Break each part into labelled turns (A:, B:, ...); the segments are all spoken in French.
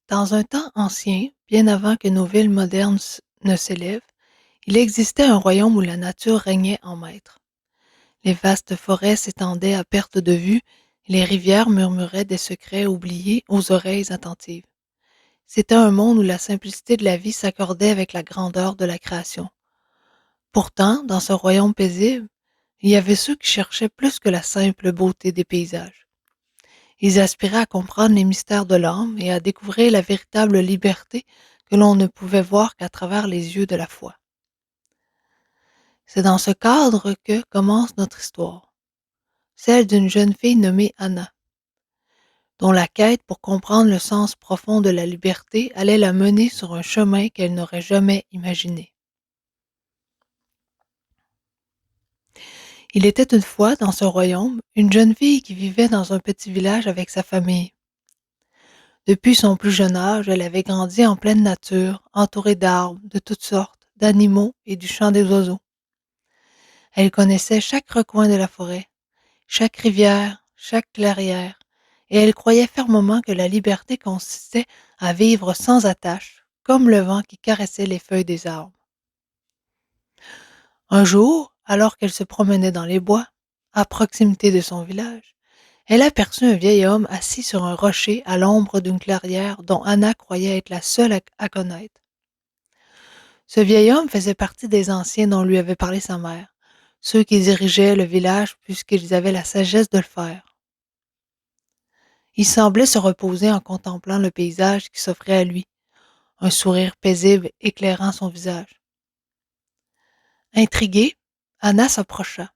A: Dans un temps ancien, bien avant que nos villes modernes ne s'élèvent, il existait un royaume où la nature régnait en maître. Les vastes forêts s'étendaient à perte de vue et les rivières murmuraient des secrets oubliés aux oreilles attentives. C'était un monde où la simplicité de la vie s'accordait avec la grandeur de la création. Pourtant, dans ce royaume paisible, il y avait ceux qui cherchaient plus que la simple beauté des paysages. Ils aspiraient à comprendre les mystères de l'âme et à découvrir la véritable liberté que l'on ne pouvait voir qu'à travers les yeux de la foi. C'est dans ce cadre que commence notre histoire, celle d'une jeune fille nommée Anna, dont la quête pour comprendre le sens profond de la liberté allait la mener sur un chemin qu'elle n'aurait jamais imaginé. Il était une fois, dans ce royaume, une jeune fille qui vivait dans un petit village avec sa famille. Depuis son plus jeune âge, elle avait grandi en pleine nature, entourée d'arbres de toutes sortes, d'animaux et du chant des oiseaux. Elle connaissait chaque recoin de la forêt, chaque rivière, chaque clairière, et elle croyait fermement que la liberté consistait à vivre sans attache, comme le vent qui caressait les feuilles des arbres. Un jour, alors qu'elle se promenait dans les bois, à proximité de son village, elle aperçut un vieil homme assis sur un rocher à l'ombre d'une clairière dont Anna croyait être la seule à connaître. Ce vieil homme faisait partie des anciens dont lui avait parlé sa mère, ceux qui dirigeaient le village puisqu'ils avaient la sagesse de le faire. Il semblait se reposer en contemplant le paysage qui s'offrait à lui, un sourire paisible éclairant son visage. Intriguée, Anna s'approcha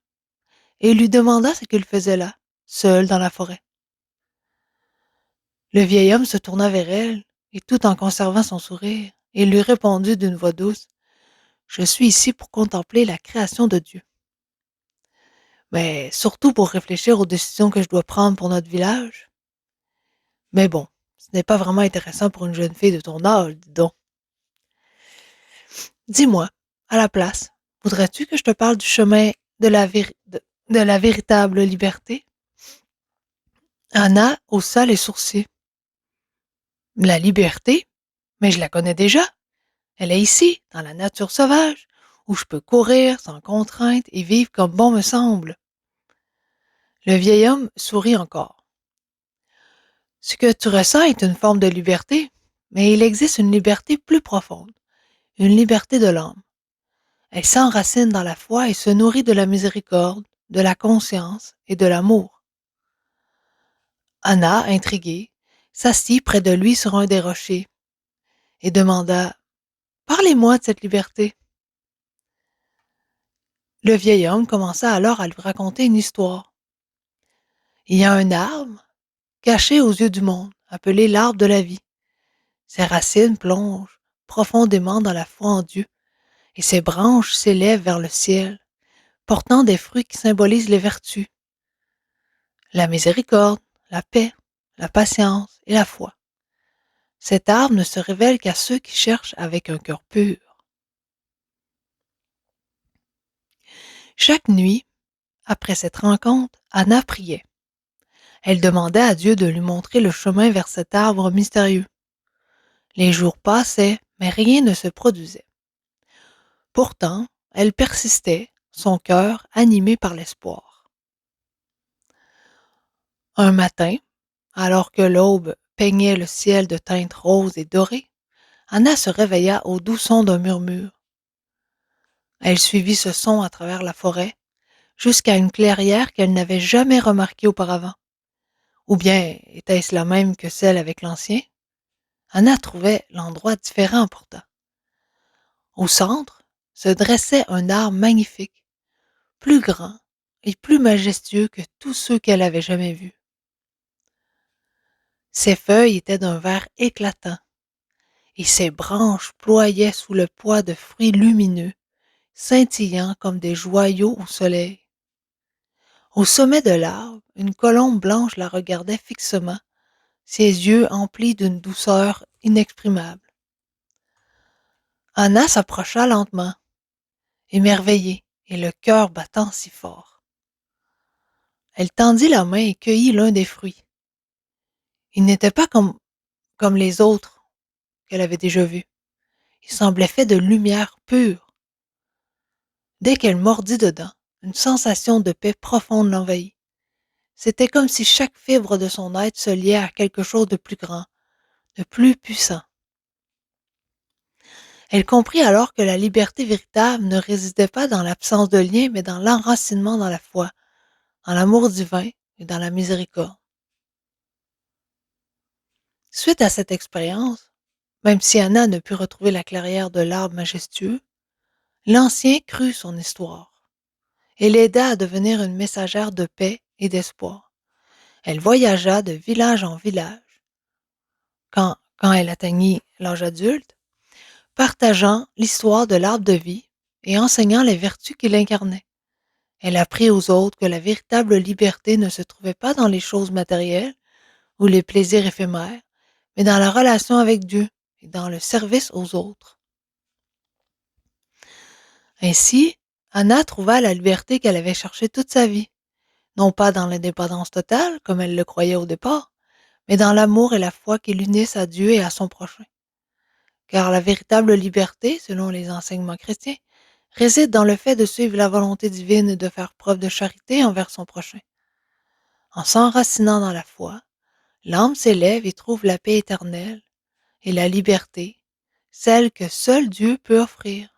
A: et lui demanda ce qu'il faisait là, seul dans la forêt. Le vieil homme se tourna vers elle, et tout en conservant son sourire, il lui répondit d'une voix douce: « Je suis ici pour contempler la création de Dieu. Mais surtout pour réfléchir aux décisions que je dois prendre pour notre village. Mais bon, ce n'est pas vraiment intéressant pour une jeune fille de ton âge, dis donc. Dis-moi, à la place, voudrais-tu que je te parle du chemin de la véritable liberté? » Anna haussa les sourcils. La liberté? Mais je la connais déjà. Elle est ici, dans la nature sauvage, où je peux courir sans contrainte et vivre comme bon me semble. Le vieil homme sourit encore. Ce que tu ressens est une forme de liberté, mais il existe une liberté plus profonde, une liberté de l'âme. Elle s'enracine dans la foi et se nourrit de la miséricorde, de la conscience et de l'amour. Anna, intriguée, s'assit près de lui sur un des rochers et demanda: « Parlez-moi de cette liberté. » Le vieil homme commença alors à lui raconter une histoire. Il y a un arbre, caché aux yeux du monde, appelé l'arbre de la vie. Ses racines plongent profondément dans la foi en Dieu, et ses branches s'élèvent vers le ciel, portant des fruits qui symbolisent les vertus, la miséricorde, la paix, la patience et la foi. Cet arbre ne se révèle qu'à ceux qui cherchent avec un cœur pur. Chaque nuit, après cette rencontre, Anna priait. Elle demandait à Dieu de lui montrer le chemin vers cet arbre mystérieux. Les jours passaient, mais rien ne se produisait. Pourtant, elle persistait, son cœur animé par l'espoir. Un matin, alors que l'aube peignait le ciel de teintes roses et dorées, Anna se réveilla au doux son d'un murmure. Elle suivit ce son à travers la forêt, jusqu'à une clairière qu'elle n'avait jamais remarquée auparavant. Ou bien était-ce la même que celle avec l'ancien? Anna trouvait l'endroit différent pourtant. Au centre se dressait un arbre magnifique, plus grand et plus majestueux que tous ceux qu'elle avait jamais vus. Ses feuilles étaient d'un vert éclatant, et ses branches ployaient sous le poids de fruits lumineux, scintillant comme des joyaux au soleil. Au sommet de l'arbre, une colombe blanche la regardait fixement, ses yeux emplis d'une douceur inexprimable. Anna s'approcha lentement, émerveillée et le cœur battant si fort. Elle tendit la main et cueillit l'un des fruits. Il n'était pas comme les autres, qu'elle avait déjà vus. Ils semblaient faits de lumière pure. Dès qu'elle mordit dedans, une sensation de paix profonde l'envahit. C'était comme si chaque fibre de son être se liait à quelque chose de plus grand, de plus puissant. Elle comprit alors que la liberté véritable ne résidait pas dans l'absence de lien, mais dans l'enracinement dans la foi, dans l'amour divin et dans la miséricorde. Suite à cette expérience, même si Anna ne put retrouver la clairière de l'arbre majestueux, l'ancien crut son histoire et l'aida à devenir une messagère de paix et d'espoir. Elle voyagea de village en village quand elle atteignit l'âge adulte, partageant l'histoire de l'arbre de vie et enseignant les vertus qu'il incarnait. Elle apprit aux autres que la véritable liberté ne se trouvait pas dans les choses matérielles ou les plaisirs éphémères, mais dans la relation avec Dieu et dans le service aux autres. Ainsi, Anna trouva la liberté qu'elle avait cherchée toute sa vie, non pas dans l'indépendance totale, comme elle le croyait au départ, mais dans l'amour et la foi qui l'unissent à Dieu et à son prochain. Car la véritable liberté, selon les enseignements chrétiens, réside dans le fait de suivre la volonté divine et de faire preuve de charité envers son prochain. En s'enracinant dans la foi, l'âme s'élève et trouve la paix éternelle et la liberté, celle que seul Dieu peut offrir.